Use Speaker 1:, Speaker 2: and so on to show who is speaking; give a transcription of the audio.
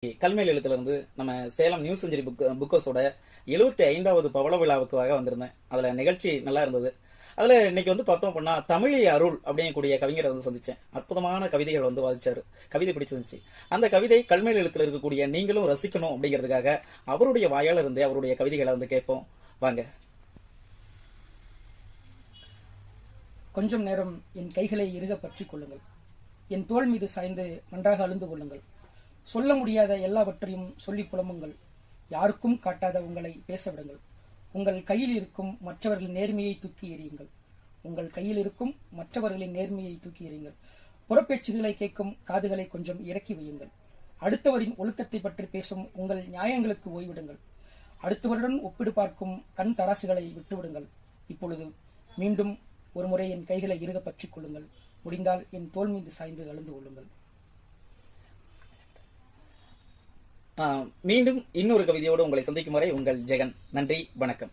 Speaker 1: கல்மேல் எழுத்துல இருந்து நம்ம சேலம் நியூ செஞ்சுரி புக்கர்ஸோட 75வது பவள விழாவுக்காக வந்திருந்தேன். அதுல நிகழ்ச்சி நல்லா இருந்தது. அதுல இன்னைக்கு பார்த்தோம் அப்படின்னா தமிழி அருள் அப்படிங்கக்கூடிய கவிஞரை சந்திச்சேன். அற்புதமான கவிதைகள் வாதிச்சாரு. கவிதை பிடிச்சிருந்துச்சு. அந்த கவிதை கல்மேல் எழுத்துல இருக்கக்கூடிய நீங்களும் ரசிக்கணும் அப்படிங்கிறதுக்காக அவருடைய வாயால இருந்து அவருடைய கவிதைகளை கேட்போம் வாங்க.
Speaker 2: கொஞ்சம் நேரம் என் கைகளை இறுக பற்றிக் கொள்ளுங்கள். என் தோள் மீது சாய்ந்து நன்றாக அழுந்து கொள்ளுங்கள். சொல்ல முடியாத எல்லாவற்றையும் சொல்லி புலம்புங்கள். யாருக்கும் காட்டாத உங்களை பேச விடுங்கள். உங்கள் கையில் இருக்கும் மற்றவர்களின் நேர்மையை தூக்கி எறியுங்கள். உங்கள் கையில் இருக்கும் மற்றவர்களின் நேர்மையை தூக்கி எறியுங்கள். புறப்பேச்சுகளை கேட்கும் காதுகளை கொஞ்சம் இறக்கி வையுங்கள். அடுத்தவரின் ஒழுக்கத்தை பற்றி பேசும் உங்கள் நியாயங்களுக்கு ஓய்விடுங்கள். அடுத்தவருடன் ஒப்பிடு பார்க்கும் கண் தராசுகளை விட்டுவிடுங்கள். இப்பொழுது மீண்டும் ஒருமுறை என் கைகளை இறுக பற்றிக் கொள்ளுங்கள். முடிந்தால் என் தோள் மீது சாய்ந்து அழுந்து கொள்ளுங்கள்.
Speaker 1: மீண்டும் இன்னொரு கவிதையோடு உங்களை சந்திக்கும் வரை உங்கள் ஜெகன். நன்றி, வணக்கம்.